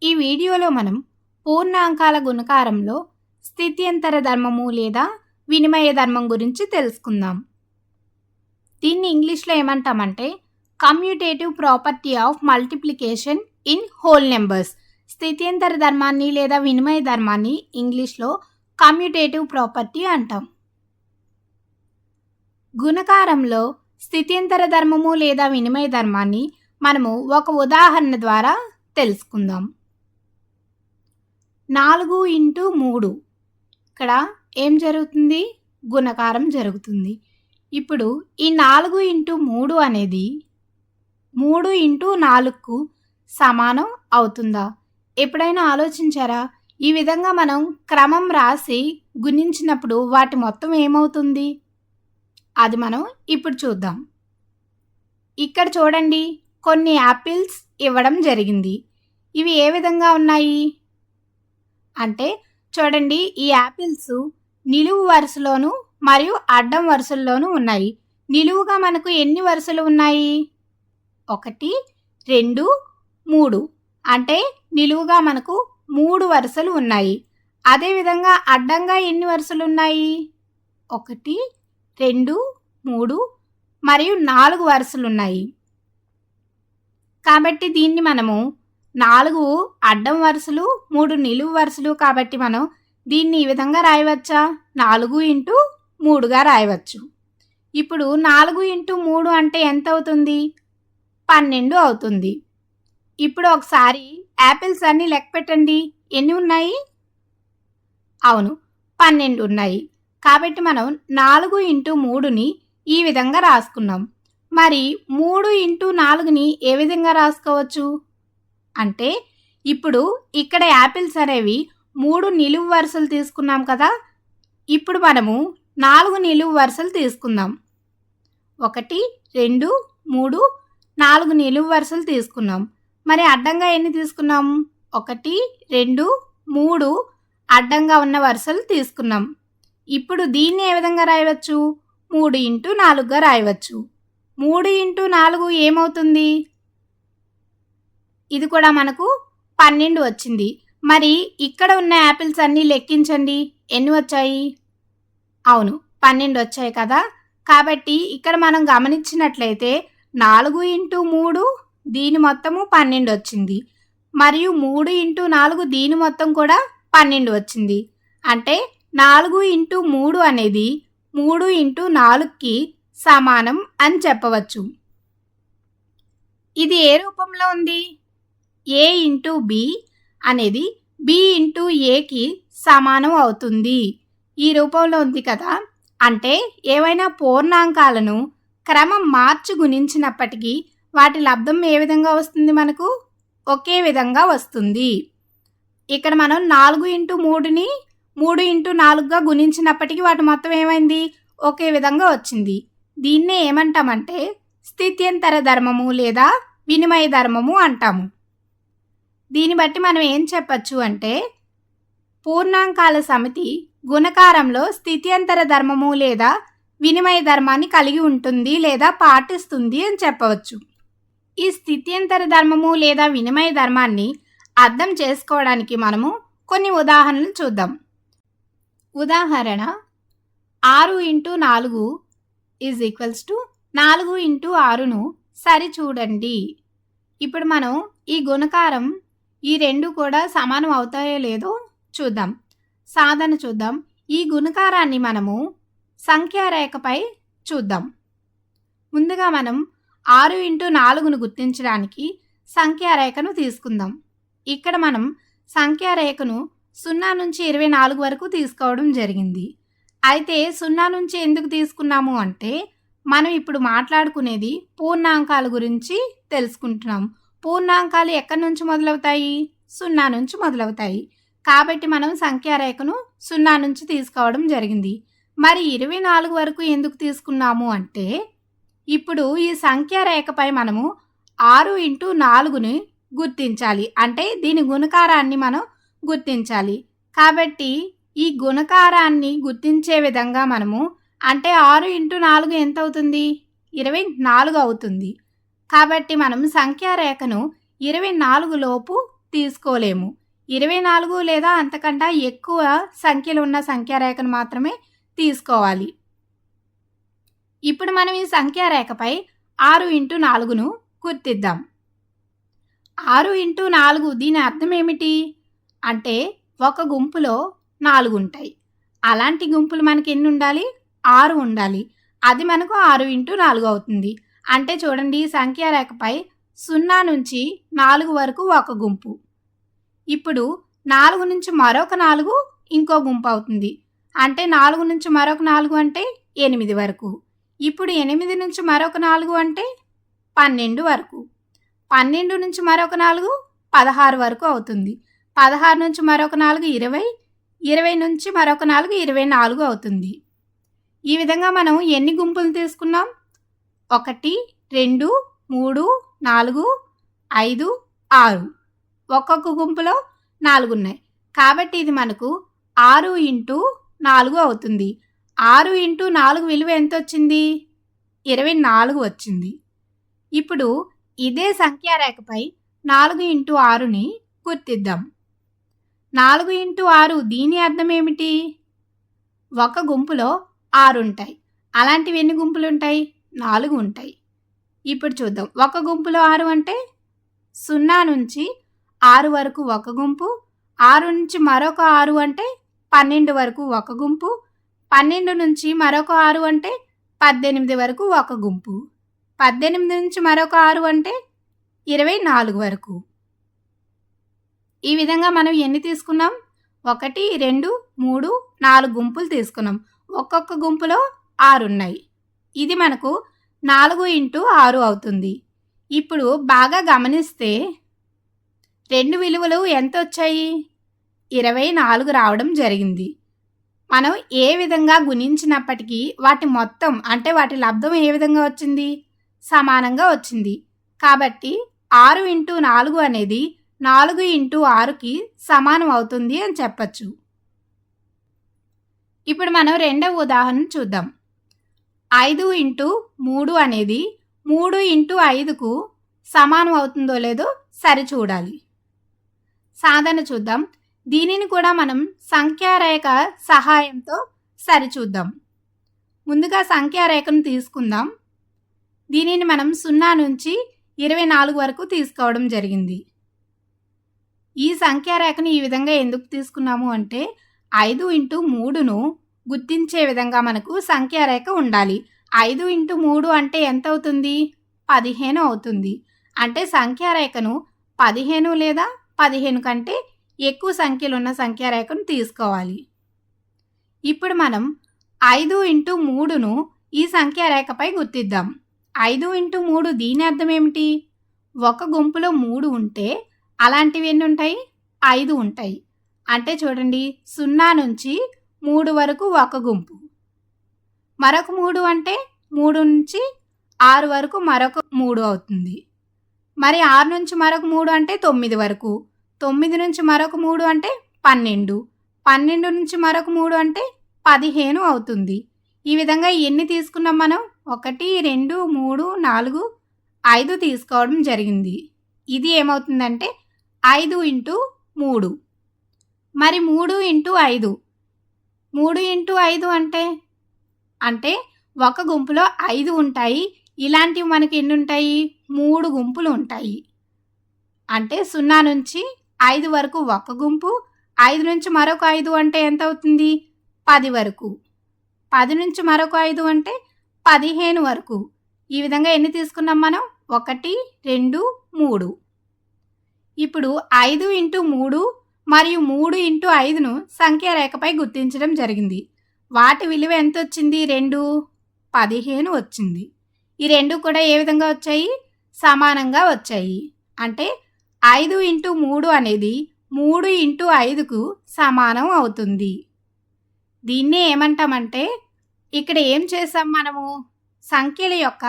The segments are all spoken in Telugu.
ఈ వీడియోలో మనం పూర్ణాంకాల గుణకారంలో స్థిత్యంతర ధర్మము లేదా వినిమయ ధర్మం గురించి తెలుసుకుందాం. దీన్ని ఇంగ్లీష్లో ఏమంటామంటే commutative property of multiplication in whole numbers. స్థిత్యంతర ధర్మాన్ని లేదా వినిమయ ధర్మాన్ని ఇంగ్లీష్లో కమ్యూటేటివ్ ప్రాపర్టీ అంటాం. గుణకారంలో స్థిత్యంతర ధర్మము లేదా వినిమయ ధర్మాన్ని మనము ఒక ఉదాహరణ ద్వారా తెలుసుకుందాం. 4x3 ఇక్కడ ఏం జరుగుతుంది? గుణకారం జరుగుతుంది. ఇప్పుడు ఈ 4x3 అనేది 3x4కు సమానం అవుతుందా? ఎప్పుడైనా ఆలోచించారా? ఈ విధంగా మనం క్రమం రాసి గుణించినప్పుడు వాటి మొత్తం ఏమవుతుంది? అది మనం ఇప్పుడు చూద్దాం. ఇక్కడ చూడండి, కొన్ని యాపిల్స్ ఇవ్వడం జరిగింది. ఇవి ఏ విధంగా ఉన్నాయి అంటే చూడండి, ఈ యాపిల్స్ నిలువు వరుసలోను మరియు అడ్డం వరుసల్లోనూ ఉన్నాయి. నిలువుగా మనకు ఎన్ని వరుసలు ఉన్నాయి? 1, 2, 3 అంటే నిలువుగా మనకు 3 వరుసలు ఉన్నాయి. అదేవిధంగా అడ్డంగా ఎన్ని వరుసలు ఉన్నాయి? 1, 2, 3 మరియు 4 వరుసలు ఉన్నాయి. కాబట్టి దీన్ని మనము 4 అడ్డం వరుసలు 3 నిలువు వరుసలు కాబట్టి మనం దీన్ని ఈ విధంగా రాయవచ్చా? 4x3గా రాయవచ్చు. ఇప్పుడు 4x3 అంటే ఎంత అవుతుంది? 12 అవుతుంది. ఇప్పుడు ఒకసారి యాపిల్స్ అన్ని లెక్క పెట్టండి. ఎన్ని ఉన్నాయి? అవును, 12 ఉన్నాయి. కాబట్టి మనం 4x3ని ఈ విధంగా రాసుకున్నాం. మరి 3x4ని ఏ విధంగా రాసుకోవచ్చు అంటే ఇప్పుడు ఇక్కడ యాపిల్స్ అనేవి 3 నిలువు వరుసలు తీసుకున్నాం కదా. ఇప్పుడు మనము 4 నిలువు వరుసలు తీసుకుందాం. 1, 2, 3, 4 నిలువు వరుసలు తీసుకున్నాం. మరి అడ్డంగా ఎన్ని తీసుకున్నాం? 1, 2, 3 అడ్డంగా ఉన్న వరుసలు తీసుకున్నాం. ఇప్పుడు దీన్ని ఏ విధంగా రాయవచ్చు? 3x4గా రాయవచ్చు. 3x4 ఏమవుతుంది? ఇది కూడా మనకు 12 వచ్చింది. మరి ఇక్కడ ఉన్న యాపిల్స్ అన్నీ లెక్కించండి. ఎన్ని వచ్చాయి? అవును, 12 వచ్చాయి కదా. కాబట్టి ఇక్కడ మనం గమనించినట్లయితే 4x3 దీని మొత్తము 12 వచ్చింది. మరియు 3x4 దీని మొత్తం కూడా 12 వచ్చింది. అంటే 4x3 అనేది 3x4కి సమానం అని చెప్పవచ్చు. ఇది ఏ రూపంలో ఉంది? a/b అనేది b/aకి సమానం అవుతుంది. ఈ రూపంలో ఉంది కదా. అంటే ఏవైనా పూర్ణాంకాలను క్రమం మార్చి గుణించినప్పటికీ వాటి లబ్ధం ఏ విధంగా వస్తుంది? మనకు ఒకే విధంగా వస్తుంది. ఇక్కడ మనం 4x3ని 3x4గా గుణించినప్పటికీ వాటి మొత్తం ఏమైంది? ఒకే విధంగా వచ్చింది. దీన్నే ఏమంటామంటే స్థిత్యంతర ధర్మము లేదా వినిమయ ధర్మము అంటాము. దీన్ని బట్టి మనం ఏం చెప్పచ్చు అంటే పూర్ణాంకాల సమితి గుణకారంలో స్థిత్యంతర ధర్మము లేదా వినిమయ ధర్మాన్ని కలిగి ఉంటుంది లేదా పాటిస్తుంది అని చెప్పవచ్చు. ఈ స్థిత్యంతర ధర్మము లేదా వినిమయ ధర్మాన్ని అర్థం చేసుకోవడానికి మనము కొన్ని ఉదాహరణలు చూద్దాం. ఉదాహరణ 6x4 = 4x6ను సరిచూడండి. ఇప్పుడు మనం ఈ గుణకారం ఈ రెండు కూడా సమానం అవుతాయో లేదో చూద్దాం. సాధన చూద్దాం. ఈ గుణకారాన్ని మనము సంఖ్యారేఖపై చూద్దాం. ముందుగా మనం 6x4ను గుర్తించడానికి సంఖ్యారేఖను తీసుకుందాం. ఇక్కడ మనం సంఖ్యారేఖను 0 నుంచి 24 వరకు తీసుకోవడం జరిగింది. అయితే 0 నుంచి ఎందుకు తీసుకున్నాము అంటే మనం ఇప్పుడు మాట్లాడుకునేది పూర్ణాంకాల గురించి తెలుసుకుంటున్నాం. పూర్ణాంకాలు ఎక్కడి నుంచి మొదలవుతాయి? 0 నుంచి మొదలవుతాయి. కాబట్టి మనం సంఖ్యారేఖను 0 నుంచి తీసుకోవడం జరిగింది. మరి 24 వరకు ఎందుకు తీసుకున్నాము అంటే ఇప్పుడు ఈ సంఖ్యారేఖపై మనము 6x4ని గుర్తించాలి. అంటే దీని గుణకారాన్ని మనం గుర్తించాలి. కాబట్టి ఈ గుణకారాన్ని గుర్తించే విధంగా మనము అంటే 6x4 ఎంత అవుతుంది? 24 అవుతుంది. కాబట్టి మనం సంఖ్యారేఖను 24 లోపు తీసుకోలేము. 24 లేదా అంతకంటే ఎక్కువ సంఖ్యలు ఉన్న సంఖ్యారేఖను మాత్రమే తీసుకోవాలి. ఇప్పుడు మనం ఈ సంఖ్యారేఖపై 6 ఇంటూ 4ను గుర్తిద్దాం. 6 ఇంటూ 4 దీని అర్థం ఏమిటి అంటే ఒక గుంపులో 4 ఉంటాయి. అలాంటి గుంపులు మనకి ఎన్ని ఉండాలి? 6 ఉండాలి. అది మనకు 6 ఇంటూ 4 అవుతుంది. అంటే చూడండి, ఈ సంఖ్యారేఖపై 0 నుంచి 4 వరకు ఒక గుంపు. ఇప్పుడు 4 నుంచి మరొక 4 ఇంకో గుంపు అవుతుంది. అంటే 4 నుంచి మరొక 4 అంటే 8 వరకు. ఇప్పుడు 8 నుంచి మరొక 4 అంటే 12 వరకు. 12 నుంచి మరొక 4 16 వరకు అవుతుంది. 16 నుంచి మరొక 4 20, 20 నుంచి మరొక 4 24 అవుతుంది. ఈ విధంగా మనం ఎన్ని గుంపులు తీసుకున్నాం? 1, 2, 3, 4, 5, 6. ఒక్కొక్క గుంపులో 4 ఉన్నాయి. కాబట్టి ఇది మనకు 6 ఇంటూ 4 అవుతుంది. 6 ఇంటూ 4 విలువ ఎంత వచ్చింది? 24 వచ్చింది. ఇప్పుడు ఇదే సంఖ్యారేఖపై 4 ఇంటూ 6ని గుర్తిద్దాం. 4 ఇంటూ 6 దీని అర్థం ఏమిటి? ఒక గుంపులో 6 ఉంటాయి. అలాంటివి ఎన్ని గుంపులు ఉంటాయి? 4 ఉంటాయి. ఇప్పుడు చూద్దాం. ఒక గుంపులో 6 అంటే 0 నుంచి 6 వరకు ఒక గుంపు, 6 నుంచి మరొక 6 అంటే 12 వరకు ఒక గుంపు, 12 నుంచి మరొక 6 అంటే 18 వరకు ఒక గుంపు, 18 నుంచి మరొక 6 అంటే 24 వరకు. ఈ విధంగా మనం ఎన్ని తీసుకున్నాం? 1, 2, 3, 4 గుంపులు తీసుకున్నాం. ఒక్కొక్క గుంపులో 6 ఉన్నాయి. ఇది మనకు 4 ఇంటూ 6 అవుతుంది. ఇప్పుడు బాగా గమనిస్తే 2 విలువలు ఎంత వచ్చాయి? 24 రావడం జరిగింది. మనం ఏ విధంగా గుణించినప్పటికీ వాటి మొత్తం అంటే వాటి లబ్ధం ఏ విధంగా వచ్చింది? సమానంగా వచ్చింది. కాబట్టి 6 ఇంటూ 4 అనేది 4 ఇంటూ 6కి సమానం అవుతుంది అని చెప్పచ్చు. ఇప్పుడు మనం రెండవ ఉదాహరణ చూద్దాం. 5 ఇంటూ 3 అనేది 3 ఇంటూ 5కు సమానం అవుతుందో లేదో సరిచూడాలి. సాధన చూద్దాం. దీనిని కూడా మనం సంఖ్యారేఖ సహాయంతో సరిచూద్దాం. ముందుగా సంఖ్యారేఖను తీసుకుందాం. దీనిని మనం 0 నుంచి 24 వరకు తీసుకోవడం జరిగింది. ఈ సంఖ్యారేఖను ఈ విధంగా ఎందుకు తీసుకున్నాము అంటే 5 ఇంటూ 3ను గుర్తించే విధంగా మనకు సంఖ్యారేఖ ఉండాలి. 5 ఇంటూ 3 అంటే ఎంత అవుతుంది? 15 అవుతుంది. అంటే సంఖ్యారేఖను 15 లేదా 15 కంటే ఎక్కువ సంఖ్యలు ఉన్న సంఖ్యారేఖను తీసుకోవాలి. ఇప్పుడు మనం 5 ఇంటూ 3ను ఈ సంఖ్యారేఖపై గుర్తిద్దాం. 5 ఇంటూ 3 దీని అర్థం ఏమిటి? ఒక గుంపులో 3 ఉంటే అలాంటివి ఎన్ని ఉంటాయి? 5 ఉంటాయి. అంటే చూడండి, 0 నుంచి 3 వరకు ఒక గుంపు, మరొక 3 అంటే 3 నుంచి 6 వరకు మరొక 3 అవుతుంది. మరి 6 నుంచి మరొక 3 అంటే 9 వరకు, 9 నుంచి మరొక 3 అంటే 12, 12 నుంచి మరొక 3 అంటే 15 అవుతుంది. ఈ విధంగా ఎన్ని తీసుకున్నాం మనం? 1, 2, 3, 4, 5 తీసుకోవడం జరిగింది. ఇది ఏమవుతుందంటే 5 ఇంటూ 3. మరి 3 ఇంటూ 5, 3 ఇంటూ 5 అంటే ఒక గుంపులో 5 ఉంటాయి. ఇలాంటివి మనకి ఎన్ని ఉంటాయి? 3 గుంపులు ఉంటాయి. అంటే 0 నుంచి 5 వరకు ఒక గుంపు, 5 నుంచి మరొక 5 అంటే ఎంత అవుతుంది? 10 వరకు, 10 నుంచి మరొక 5 అంటే 15 వరకు. ఈ విధంగా ఎన్ని తీసుకున్నాం మనం? 1, 2, 3. ఇప్పుడు 5 ఇంటూ 3 మరియు 3 ఇంటూ 5ను సంఖ్యారేఖపై గుర్తించడం జరిగింది. వాటి విలువ ఎంత వచ్చింది? 2, 15 వచ్చింది. ఈ రెండు కూడా ఏ విధంగా వచ్చాయి? సమానంగా వచ్చాయి. అంటే 5 ఇంటూ 3 అనేది 3 ఇంటూ 5కు సమానం అవుతుంది. దీన్నే ఏమంటామంటే, ఇక్కడ ఏం చేసాం మనము? సంఖ్యల యొక్క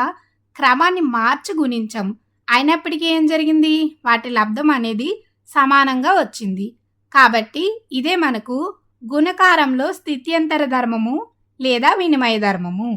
క్రమాన్ని మార్చి గుణించాం. అయినప్పటికీ ఏం జరిగింది? వాటి లబ్ధం అనేది సమానంగా వచ్చింది. కాబట్టి ఇదే మనకు గుణకారంలో స్థిత్యంతర ధర్మము లేదా వినిమయ ధర్మము.